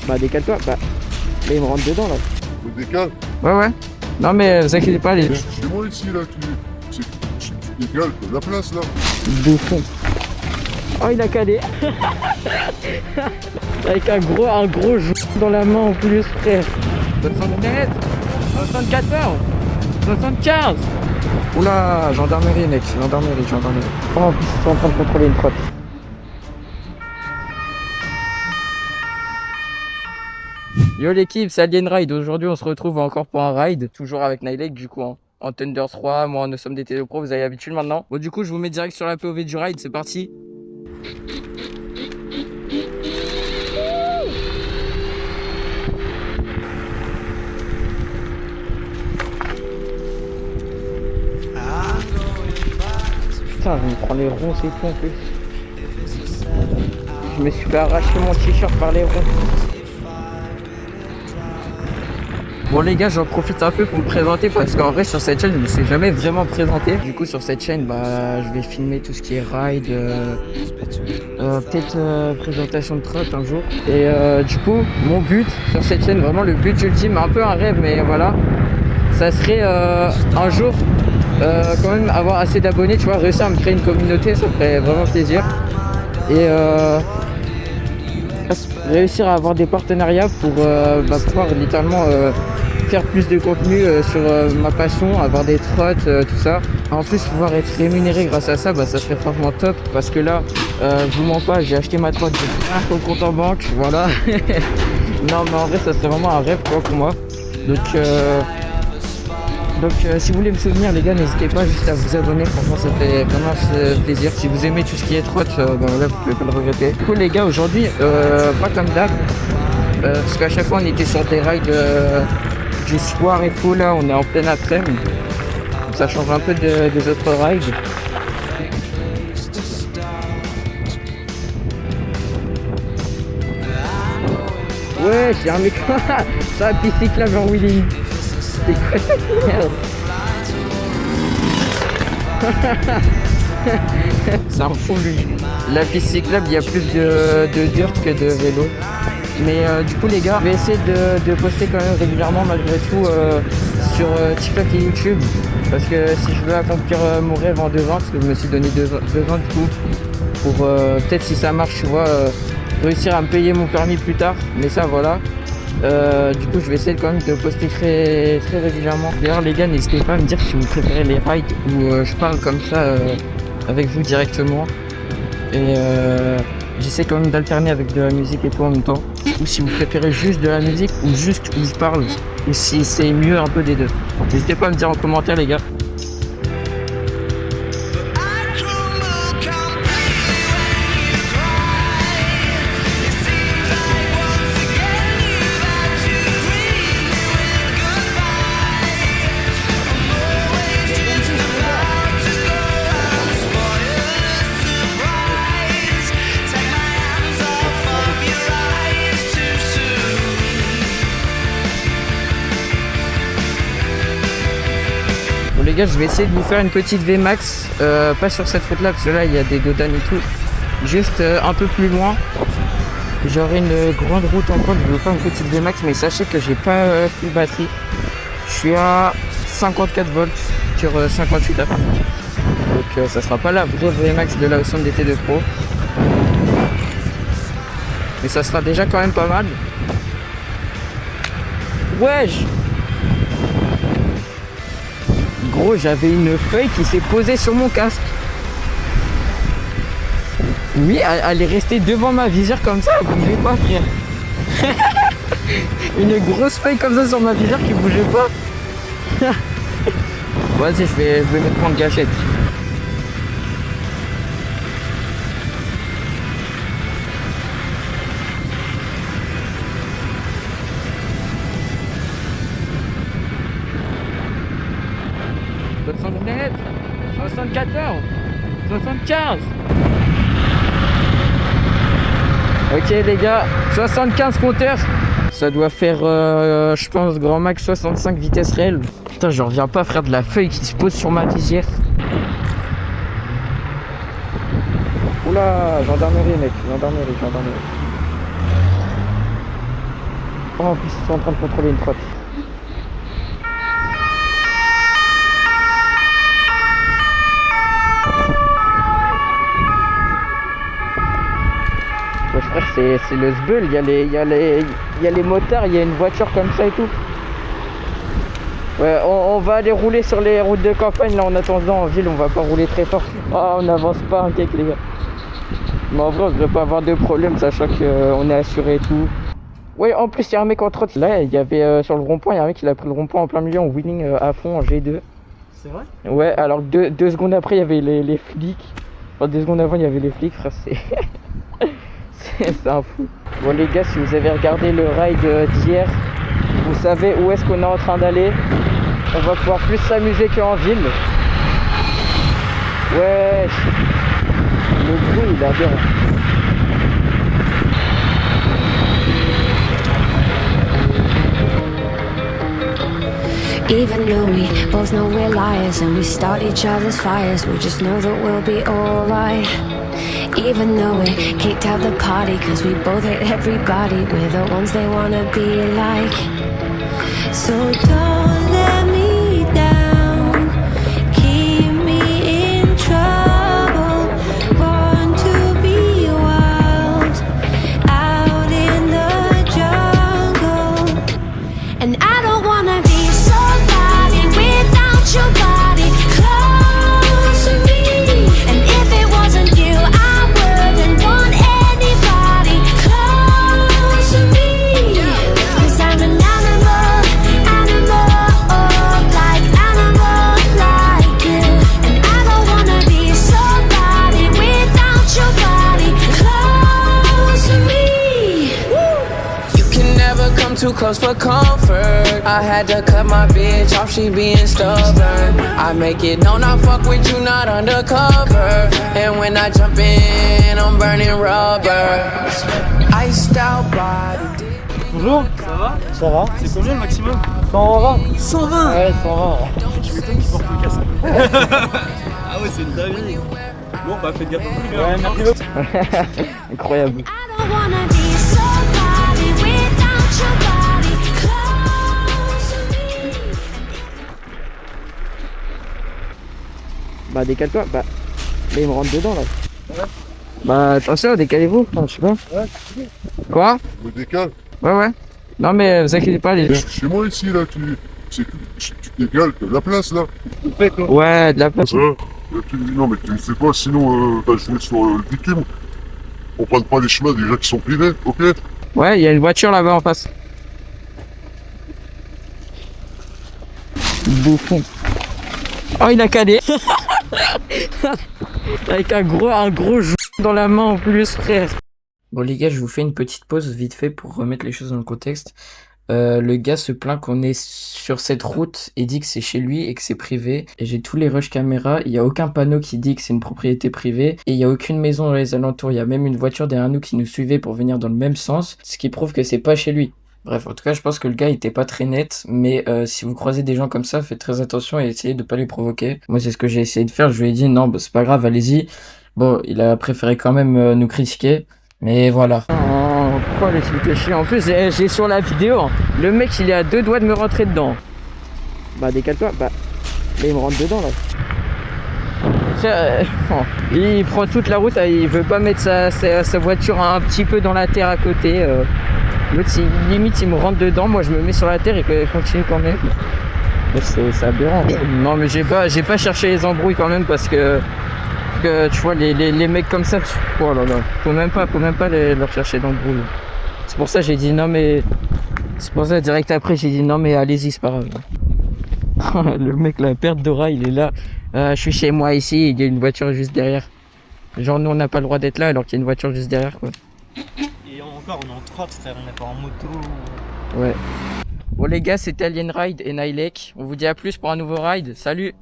Bah décale-toi, bah. Là il me rentre dedans là. Me décale. Ouais. Non mais vous inquiétez pas, les C'est moi ici là, tu décales, t'as de la place là. bouffons. Oh il a calé. Avec un gros jeu dans la main en plus frère. 77, 74, 75. Oula, gendarmerie mec, gendarmerie. Oh en plus ils sont en train de contrôler une trotte. Yo l'équipe, c'est Alien Ride. Aujourd'hui on se retrouve encore pour un ride, toujours avec Nilek du coup en Thunder 3, moi nous sommes des télépros, vous avez l'habitude maintenant. Bon du coup je vous mets direct sur la POV du ride, c'est parti. Putain, je me prends les ronces et tout en plus. Je me suis fait arracher mon t-shirt par les ronces. Bon les gars, j'en profite un peu pour me présenter parce qu'en vrai sur cette chaîne je me suis jamais vraiment présenté. Du coup sur cette chaîne bah je vais filmer tout ce qui est ride, peut-être présentation de trotte un jour. Et du coup mon but sur cette chaîne, vraiment le but ultime, un peu un rêve mais voilà, ça serait un jour quand même avoir assez d'abonnés, tu vois, réussir à me créer une communauté, ça me ferait vraiment plaisir. Et réussir à avoir des partenariats pour pouvoir littéralement faire plus de contenu sur ma passion, avoir des trottes, tout ça. En plus pouvoir être rémunéré grâce à ça, bah, ça serait franchement top parce que là, je vous mens pas, j'ai acheté ma trotte, j'ai au compte en banque, voilà. Non mais en vrai ça serait vraiment un rêve quoi pour moi. Donc si vous voulez me souvenir les gars, n'hésitez pas juste à vous abonner, franchement ça fait vraiment plaisir. Si vous aimez tout ce qui est trotte, ben là vous pouvez pas le regretter. Du coup les gars aujourd'hui, pas comme d'hab, parce qu'à chaque fois on était sur des rides du soir et tout, là on est en pleine après-midi. Ça change un peu des autres rides. Ouais, j'ai un mec, ça a piste cyclable en wheeling. C'est quoi cette merde? C'est un fou lui. La piste cyclable, il y a plus de dirt que de vélo. Mais du coup les gars, je vais essayer de poster quand même régulièrement malgré tout sur TikTok et YouTube. Parce que si je veux accomplir mon rêve en 2 ans, parce que je me suis donné 2 ans du coup, pour peut-être si ça marche, tu vois, réussir à me payer mon permis plus tard. Mais ça voilà. Du coup je vais essayer quand même de poster très régulièrement. D'ailleurs les gars, n'hésitez pas à me dire si vous préférez les rides où je parle comme ça avec vous directement. Et j'essaie quand même d'alterner avec de la musique et tout en même temps. Ou si vous préférez juste de la musique ou juste où je parle. Ou si c'est mieux un peu des deux. N'hésitez pas à me dire en commentaire les gars. Les gars, je vais essayer de vous faire une petite VMAX, pas sur cette route là parce que là il y a des godanes et tout, juste un peu plus loin. J'aurai une grande route en compte, je vais vous faire une petite VMAX, mais sachez que j'ai pas full batterie. Je suis à 54 volts sur 58 après. Donc ça sera pas la vraie VMAX de la Awesome DT2 Pro. Mais ça sera déjà quand même pas mal. Wesh! Gros, j'avais une feuille qui s'est posée sur mon casque. Oui, elle est restée devant ma visière comme ça, elle bougeait pas, frère. Une grosse feuille comme ça sur ma visière qui bougeait pas. Vas-y, je vais me prendre gâchette. Net, 74, 75. Ok les gars, 75 compteurs. Ça doit faire, je pense, grand max 65 vitesse réelle. Putain, je reviens pas frère de la feuille qui se pose sur ma visière. Oula, gendarmerie mec, gendarmerie. Oh, en plus, ils sont en train de contrôler une trotte. Ouais, frère, c'est le sbeul. Il y a les motards, il y a une voiture comme ça et tout. Ouais, on va aller rouler sur les routes de campagne. Là, en attendant, en ville, on va pas rouler très fort. Ah, on n'avance pas un cake, les gars. Mais en vrai, on devrait pas avoir de problème, sachant qu'on est assuré et tout. Ouais, en plus, il y a un mec en trotte. Là, il y avait sur le rond-point, il y a un mec qui a pris le rond-point en plein milieu en wheeling à fond en G2. C'est vrai? Ouais, alors que deux secondes après, il y avait les flics. Enfin, 2 secondes avant, il y avait les flics, frère, c'est... c'est un fou. Bon, les gars, si vous avez regardé le ride d'hier, vous savez où est-ce qu'on est en train d'aller. On va pouvoir plus s'amuser qu'en ville. Ouais, le bruit, il a bien. Even though we both know we're liars and we start each other's fires, we just know that we'll be alright. Even though we kicked out the party cause we both hate everybody, we're the ones they wanna be like. So don't let me down, keep me in trouble, born to be wild, out in the jungle. And I don't wanna be somebody without your body close to me. And if it wasn't you, I wouldn't want anybody close to me. Cause I'm an animal, like you. And I don't wanna be somebody without your body close to me. You can never come too close for comfort. I had to cut my bitch off, she being stubborn. I make it known I fuck with you, not undercover. And when I jump in, I'm burning rubber. Iced out body. Bonjour. Ça va? Ça va? C'est combien le maximum? 120. 120. Ouais, 120. Tu m'étonnes qu'il porte le casque. Ah ouais, c'est une dinguerie. Bon, bah faites gaffe à vous. Ouais, merci beaucoup. Incroyable. I don't wanna be somebody without your body close to me. Bah, décale-toi. Bah, il me rentre dedans, là. Ouais. Bah, attention, décalez-vous. Enfin, je sais pas. Ouais. Quoi? Je me décale. Ouais. Non, mais vous inquiétez pas, les... Chez moi ici, là, tu décales, t'as de la place, là. Ouais, de la place. Non, mais tu ne sais pas, sinon, je vais sur le bitume. On prend pas les chemins déjà qui sont privés, ok? Ouais, il y a une voiture là-bas en face. Bouffon. Oh, il a calé. Avec un gros jou dans la main en plus, frère. Bon les gars, je vous fais une petite pause vite fait pour remettre les choses dans le contexte. Le gars se plaint qu'on est sur cette route et dit que c'est chez lui et que c'est privé. Et j'ai tous les rush caméras, il n'y a aucun panneau qui dit que c'est une propriété privée. Et il n'y a aucune maison dans les alentours, il y a même une voiture derrière nous qui nous suivait pour venir dans le même sens. Ce qui prouve que c'est pas chez lui. Bref, en tout cas, je pense que le gars était pas très net. Mais si vous croisez des gens comme ça, faites très attention et essayez de pas les provoquer. Moi, c'est ce que j'ai essayé de faire. Je lui ai dit non, bah, c'est pas grave, allez-y. Bon, il a préféré quand même nous critiquer. Mais voilà. Oh, pourquoi les trucs chier? En plus, j'ai sur la vidéo, hein, le mec il est à 2 doigts de me rentrer dedans. Bah décale-toi, bah il me rentre dedans là. Il prend toute la route, il veut pas mettre sa voiture un petit peu dans la terre à côté. L'autre limite il me rentre dedans, moi je me mets sur la terre et il continue quand même. C'est aberrant. Non mais j'ai pas cherché les embrouilles quand même parce que tu vois les mecs comme ça, oh là là, faut même pas leur chercher d'embrouille. C'est pour ça j'ai dit non mais, c'est pour ça direct après j'ai dit non mais allez-y, c'est pas grave. Le mec la perte d'aura, il est là, je suis chez moi ici, il y a une voiture juste derrière. Genre nous on n'a pas le droit d'être là alors qu'il y a une voiture juste derrière quoi. Et encore on est en trotte frère, on n'est pas en moto. Ouais. Bon les gars, c'était Alien Ride et Nilek. On vous dit à plus pour un nouveau ride. Salut!